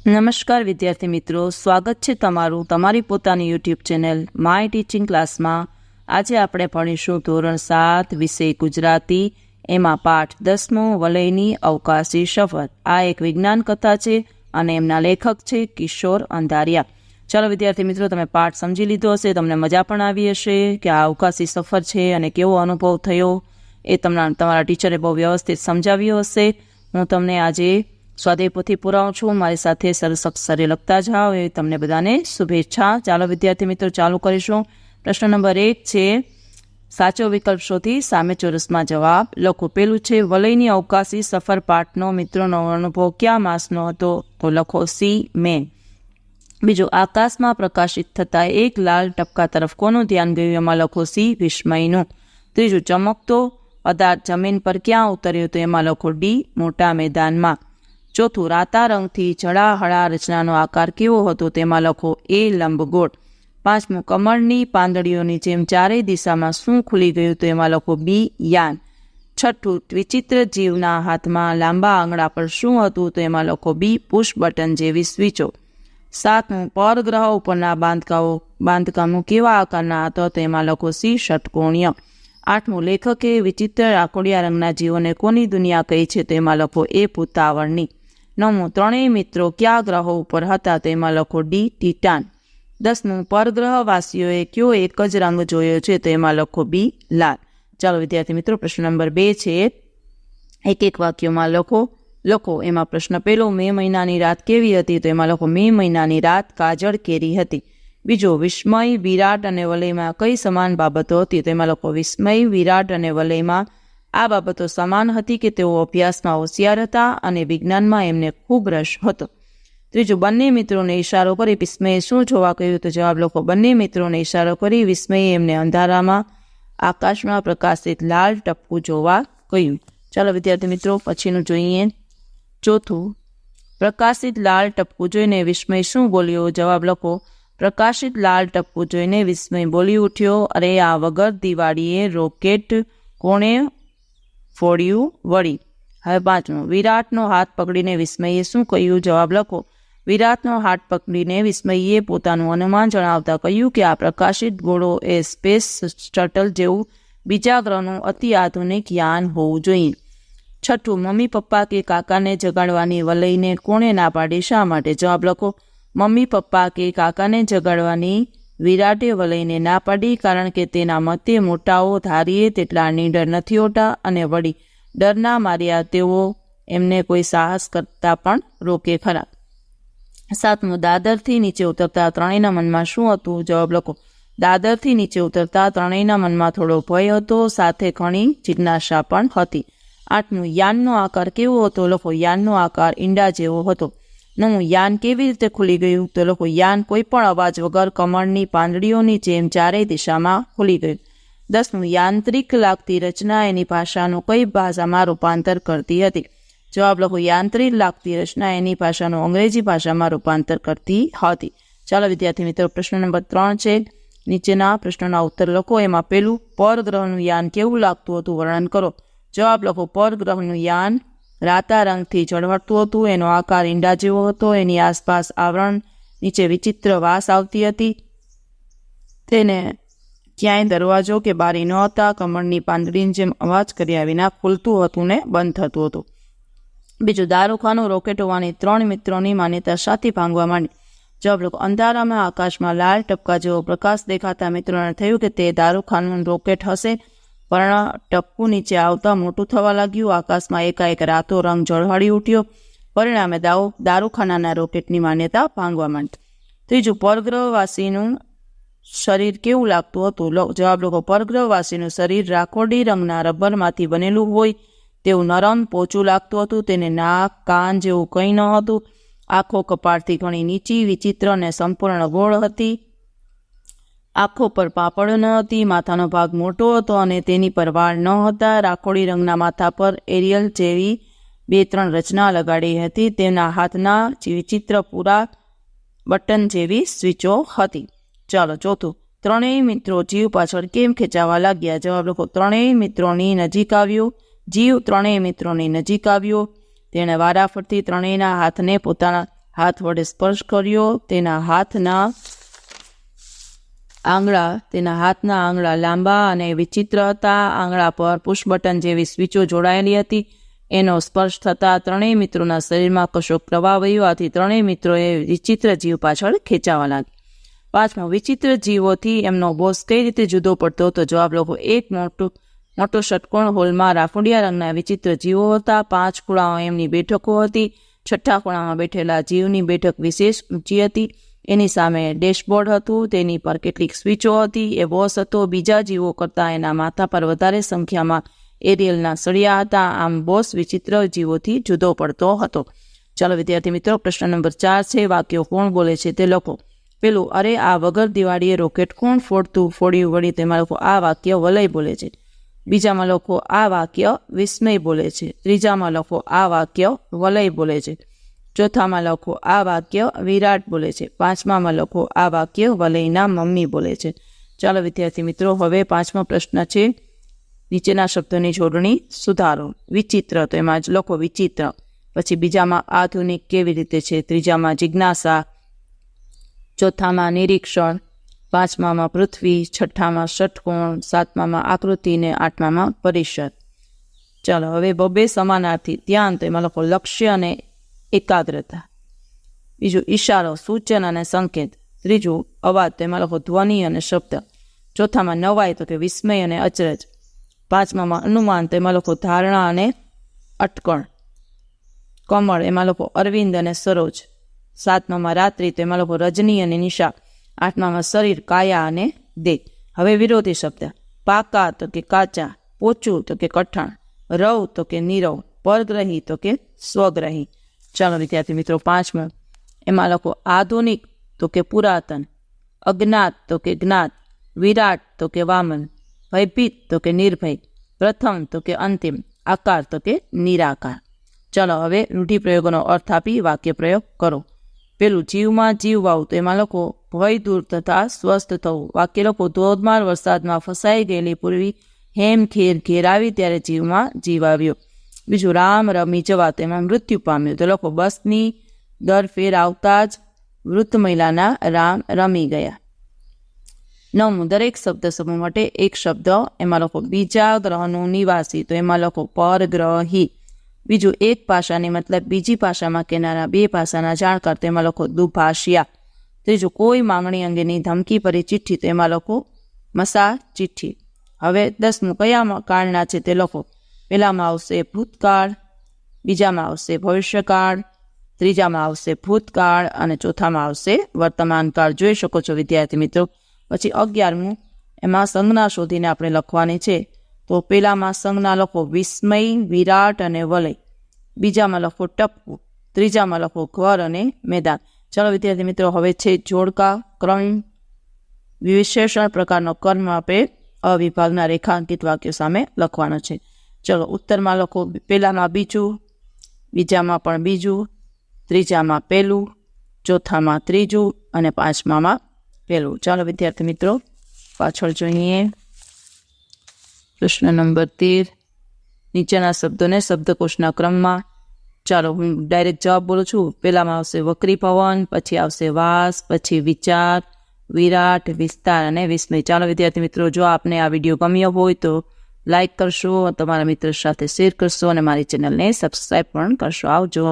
નમસ્કાર વિદ્યાર્થી મિત્રો, સ્વાગત છે તમારું તમારી પોતાની યુટ્યુબ ચેનલ માય ટીચિંગ ક્લાસમાં। આજે આપણે ભણીશું ધોરણ 7 વિષય ગુજરાતી, એમાં પાઠ 10 વલયની અવકાશી સફર। આ એક વિજ્ઞાન કથા છે અને એમના લેખક છે કિશોર અંધારિયા। ચાલો વિદ્યાર્થી મિત્રો, તમે પાઠ સમજી લીધો હશે, તમને મજા પણ આવી હશે કે આ અવકાશી સફર છે અને કેવો અનુભવ થયો એ તમારા ટીચરે બહુ વ્યવસ્થિત સમજાવ્યો હશે। હું તમને આજે સ્વાધ્યાય પોથી પુરાવું છું, મારી સાથે સરસ અક્ષરે લખતા જાઓ, એ તમને બધાને શુભેચ્છા। ચાલો વિદ્યાર્થી મિત્રો, ચાલુ કરીશું। પ્રશ્ન નંબર 1 છે, સાચો વિકલ્પ શોધી સામે ચોરસમાં જવાબ લખો। પેલું છે, વલયની અવકાશી સફર પાઠનો મિત્રોનો અનુભવ કયા માસનો હતો? તો લખો સી, મે। બીજું, આકાશમાં પ્રકાશિત થતા એક લાલ ટપકા તરફ કોનું ધ્યાન ગયું? એમાં લખો સી, વિસ્મયનું। ત્રીજું, ચમકતો પદાર્થ જમીન પર ક્યાં ઉતર્યો? તો એમાં લખો ડી, મોટા મેદાનમાં। ચોથું, રાતા રંગથી જળાહળા રચનાનો આકાર કેવો હતો? તેમાં લખો એ, લંબગોળ। પાંચમું, કમળની પાંદડીઓની જેમ ચારેય દિશામાં શું ખુલી ગયું? તો એમાં લખો બી, યાન। છઠ્ઠું, વિચિત્ર જીવના હાથમાં લાંબા આંગળા પર શું હતું? તો એમાં લખો બી, પુશ બટન જેવી સ્વીચો। સાતમું, પરગ્રહ ઉપરના બાંધકામો કેવા આકારના હતા? તો એમાં લખો સી, ષટકોણીય। આઠમું, લેખકે વિચિત્ર રાખોડિયા રંગના જીવોને કોની દુનિયા કહી છે? તો એમાં લખો એ, ભૂતાવળની। નવમું, ત્રણેય મિત્રો કયા ગ્રહો ઉપર હતા? તો એમાં લખો ડી, ટિટાન। 10મું, પરગ્રહવાસીઓએ કયો એક જ રંગ જોયો છે? તો એમાં લખો બી, લાલ। ચાલો વિદ્યાર્થી મિત્રો, પ્રશ્ન નંબર 2 છે, એક વાક્યમાં લખો। એમાં પ્રશ્ન પહેલો, મે મહિનાની રાત કેવી હતી? તો એમાં લખો મે મહિનાની રાત કાજળ કેરી હતી। બીજો, વિસ્મય, વિરાટ અને વલયમાં કઈ સમાન બાબતો હતી? તો એમાં લખો વિસ્મય, વિરાટ અને વલયમાં આ બાબતો સમાન હતી કે તેઓ અભ્યાસમાં હોશિયાર હતા અને વિજ્ઞાનમાં એમને ખૂબ રસ હતો। ત્રીજું, બંને મિત્રોને ઇશારો કરી વિસ્મયે શું જોવા કહ્યું? તો જવાબ લખો બંને મિત્રોને ઇશારો કરી વિસ્મયે એમને અંધારામાં આકાશમાં પ્રકાશિત લાલ ટપકું જોવા કહ્યું। ચાલો વિદ્યાર્થી મિત્રો, પછીનું જોઈએ। ચોથું, પ્રકાશિત લાલ ટપકું જોઈને વિસ્મય શું બોલ્યો? જવાબ લખો પ્રકાશિત લાલ ટપકું જોઈને વિસ્મય બોલી ઉઠ્યો, અરે આ વગર દિવાળીએ રોકેટ કોણે ફોડ્યું વળી? હવે પાંચમું, વિરાટનો હાથ પકડીને વિસ્મયે શું કહ્યું? જવાબ લખો વિરાટનો હાથ પકડીને વિસ્મયે પોતાનું અનુમાન જણાવતા કહ્યું કે આ પ્રકાશિત ગોળો એ સ્પેસ શટલ જેવું બીજા ગ્રહનું અતિ આધુનિક યાન હોવું જોઈએ। છઠ્ઠું, મમ્મી પપ્પા કે કાકાને જગાડવાની વલયને કોણે ના પાડી? શા માટે? જવાબ લખો મમ્મી પપ્પા કે કાકાને જગાડવાની વિરાટે વલયને ના પાડી કારણ કે તેના મતે મોટાઓ ધારીએ તેટલા નીડર નથી હોતા અને વળી ડરના માર્યા તેઓ એમને કોઈ સાહસ કરતા પણ રોકે ખરા। સાતમું, દાદરથી નીચે ઉતરતા ત્રણેયના મનમાં શું હતું? જવાબ લખો દાદરથી નીચે ઉતરતા ત્રણેયના મનમાં થોડો ભય હતો, સાથે ઘણી જિજ્ઞાસા પણ હતી। આઠમું, યાનનો આકાર કેવો હતો? લખો યાનનો આકાર ઈંડા જેવો હતો। નવમું, યાન કેવી રીતે ખુલી ગયું? તો લખો યાન કોઈ પણ અવાજ વગર કમળની પાંદડીઓની જેમ ચારેય દિશામાં ખુલી ગયું। 10મું, યાંત્રિક લાગતી રચના એની ભાષાનું કઈ ભાષામાં રૂપાંતર કરતી હતી? જવાબ લખો યાંત્રિક લાગતી રચના એની ભાષાનું અંગ્રેજી ભાષામાં રૂપાંતર કરતી હતી। ચાલો વિદ્યાર્થી મિત્રો, પ્રશ્ન નંબર 3 છે, નીચેના પ્રશ્નોના ઉત્તર લખો। એમાં પેલું, પરગ્રહનું યાન કેવું લાગતું હતું? વર્ણન કરો। જવાબ લખો પરગ્રહનું યાન રાતા રંગથી ઝળહળતું હતું, એનો આકાર ઈંડા જેવો હતો, એની આસપાસ આવરણ નીચે વિચિત્ર વાસ આવતી હતી, તેને ક્યાંય દરવાજો કે બારી ન હતા, કમળની પાંદડીની જેમ અવાજ કર્યા વિના ખુલતું હતું ને બંધ થતું હતું। બીજું, દારૂખાનું રોકેટ હોવાની 3 મિત્રોની માન્યતા સાથી ભાંગવા માંડી? જવાબ લખો અંધારામાં આકાશમાં લાલ ટપકા જેવો પ્રકાશ દેખાતા મિત્રોને થયું કે તે દારૂખાનું રોકેટ હશે, પણ ટપકું નીચે આવતા મોટું થવા લાગ્યું, આકાશમાં એકાએક રાતો રંગ ઝળહળી ઉઠ્યો, પરિણામે દારૂખાનાના રોકેટની માન્યતા ભાંગવા માંડી। ત્રીજું, પરગ્રહવાસીનું શરીર કેવું લાગતું હતું? જવાબ લખો પરગ્રહવાસીનું શરીર રાખોડી રંગના રબરમાંથી બનેલું હોય તેવું નરમ પોચું લાગતું હતું, તેને નાક કાન જેવું કંઈ ન હતું, આંખો કપાળથી ઘણી નીચી, વિચિત્ર અને સંપૂર્ણ ગોળ હતી, આંખો પર પાપડ ન હતી, માથાનો ભાગ મોટો હતો અને તેની પર વાળ ન હતા, રાખોડી રંગના માથા પર એરિયલ જેવી 2-3 રચના લગાડી હતી, તેના હાથના વિચિત્ર પૂરા બટન જેવી સ્વીચો હતી। ચાલો ચોથું, ત્રણેય મિત્રો જીવ પાછળ કેમ ખેંચાવા લાગ્યા? જવાબ લખો ત્રણેય મિત્રોની નજીક આવ્યો, જીવ ત્રણેય મિત્રોની નજીક આવ્યો, તેણે વારાફરતી ત્રણેયના હાથને પોતાના હાથ વડે સ્પર્શ કર્યો, તેના હાથના આંગળા લાંબા અને વિચિત્ર હતા. આંગળા પર પુશ બટન જેવી સ્વિચો જોડાયેલી હતી. એનો સ્પર્શ થતાં ત્રણેય મિત્રોના શરીરમાં કશો પ્રવાહ વહ્યો. આથી ત્રણેય મિત્રોએ વિચિત્ર જીવ પાછળ ખેંચાવા લાગી. 5મો, વિચિત્ર જીવોથી એમનો બોસ કઈ રીતે જુદો પડતો? તો જવાબ લખો. એક મોટો ષટકોણ હોલમાં રાખોડિયા રંગના વિચિત્ર જીવો હતા. 5 ખૂણાઓ એમની બેઠકો હતી. 6થા ખૂણામાં બેઠેલા જીવની બેઠક વિશેષ ઊંચી હતી. એની સામે ડેશબોર્ડ હતું. તેની પર કેટલીક સ્વિચો હતી. એ બોસ હતો. બીજા જીવો કરતાં એના માથા પર વધારે સંખ્યામાં એરિયલના સળિયા હતા. આમ બોસ વિચિત્ર જીવોથી જુદો પડતો હતો. ચાલો વિદ્યાર્થી મિત્રો, પ્રશ્ન નંબર 4 છે. વાક્યો કોણ બોલે છે તે લખો. પેલું, અરે આ વગર દિવાળીએ રોકેટ કોણ ફોડ્યું વળી? તેમાં લખો આ વાક્ય વલય બોલે છે. બીજામાં લખો આ વાક્ય વિસ્મય બોલે છે. ત્રીજામાં લખો આ વાક્ય વલય બોલે છે. ચોથામાં લખો આ વાક્ય વિરાટ બોલે છે. 5મામાં લખો આ વાક્ય વલયના મમ્મી બોલે છે. ચાલો વિદ્યાર્થી મિત્રો, હવે 5મો પ્રશ્ન છે. નીચેના શબ્દોની જોડણી સુધારો. વિચિત્ર, તો એમાં જ લખો વિચિત્ર. પછી બીજામાં આધુનિક કેવી રીતે છે. ત્રીજામાં જિજ્ઞાસા. ચોથામાં નિરીક્ષણ. 5મામાં પૃથ્વી. 6ઠામાં ષટકોણ. 7મામાં આકૃતિ ને 8મામાં પરિષદ. ચાલો હવે બબે સમાનાર્થી. ધ્યાન, તો એમાં લખો લક્ષ્ય અને એકાગ્રતા. બીજું ઈશારો, સૂચન અને સંકેત. ત્રીજું અવાજ, તો એમાં લખો ધ્વનિ અને શબ્દ. ચોથામાં નવાઈ, તો કે વિસ્મય અને અચરજ. 5મામાં અનુમાન, તો એમાં લખો ધારણા અને અટકણ. કમળ, એમાં લખો અરવિંદ અને સરોજ. 7મામાં રાત્રિ, તો એમાં લખો રજની અને નિશા. 8મામાં શરીર, કાયા અને દેહ. હવે વિરોધી શબ્દ. પાકા, તો કે કાચા. પોચું, તો કે કઠણ. રવ, તો કે નીરવ. પરગ્રહી, તો કે સ્વગ્રહી. ચાલો વિદ્યાર્થી મિત્રો, 5મો એમાં લખો આધુનિક, તો કે પુરાતન. અજ્ઞાત, તો કે જ્ઞાત. વિરાટ, તો કે વામન. ભયભીત, તો કે નિર્ભય. પ્રથમ, તો કે અંતિમ. આકાર, તો કે નિરાકાર. ચાલો હવે રૂઢિપ્રયોગોનો અર્થ આપી વાક્ય પ્રયોગ કરો. પેલું, જીવમાં જીવવાવું, તો એમાં લખો ભય દૂર તથા સ્વસ્થ થવું. વાક્ય લખો ધોધમાર વરસાદમાં ફસાઈ ગયેલી પૂર્વી હેમ ઘેર આવી ત્યારે જીવમાં જીવ આવ્યો. બીજું, રામ રમી જવા, તો એમાં મૃત્યુ પામ્યું. તો લખો બસની દર ફેર આવતા જ વૃદ્ધ મહિલાના રામ રમી ગયા. 9મું, દરેક શબ્દ સમૂહ માટે એક શબ્દ. એમાં લખો બીજા ગ્રહનું નિવાસી, તો એમાં લખો પરગ્રહી. બીજું, એક ભાષાની મતલબ બીજી ભાષામાં કહેનારા 2 ભાષાના જાણકાર, તેમાં લખો દુભાષિયા. ત્રીજું, કોઈ માંગણી અંગેની ધમકી ભરી ચિઠ્ઠી, તો એમાં લખો મસા ચિઠ્ઠી. હવે 10મું, કયા કાળના છે તે લખો. પહેલામાં આવશે ભૂતકાળ. બીજામાં આવશે ભવિષ્યકાળ. ત્રીજામાં આવશે ભૂતકાળ અને ચોથામાં આવશે વર્તમાન કાળ. જોઈ શકો છો વિદ્યાર્થી મિત્રો. પછી 11મું, એમાં સંજ્ઞા શોધીને આપણે લખવાની છે. તો પહેલામાં સંજ્ઞા લખો વિસ્મય, વિરાટ અને વલય. બીજામાં લખો ટપકું. ત્રીજામાં લખો ઘર અને મેદાન. ચાલો વિદ્યાર્થી મિત્રો, હવે છે જોડકા. ક્રમ વિશેષણ પ્રકારનો કર્મ આપણે અવિભાગના રેખાંકિત વાક્યો સામે લખવાનો છે. ચલો ઉત્તરમાં લખો. પહેલામાં બીજું, બીજામાં પણ બીજું, ત્રીજામાં પહેલું, ચોથામાં ત્રીજું અને 5મામાં પહેલું. ચાલો વિદ્યાર્થી મિત્રો, પાછળ જોઈએ. પ્રશ્ન નંબર 13. નીચેના શબ્દોને શબ્દકોશના ક્રમમાં. ચાલો હું ડાયરેક્ટ જવાબ બોલું છું. પહેલામાં આવશે વક્રી પવન, પછી આવશે વાસ, પછી વિચાર, વિરાટ, વિસ્તાર અને વિસ્મય. ચાલો વિદ્યાર્થી મિત્રો, જો આપને આ વિડીયો ગમ્યો હોય તો લાઈક કરશો, તમારા મિત્રો સાથે શેર કરશો અને મારી ચેનલને સબસ્ક્રાઈબ પણ કરશો. આવજો.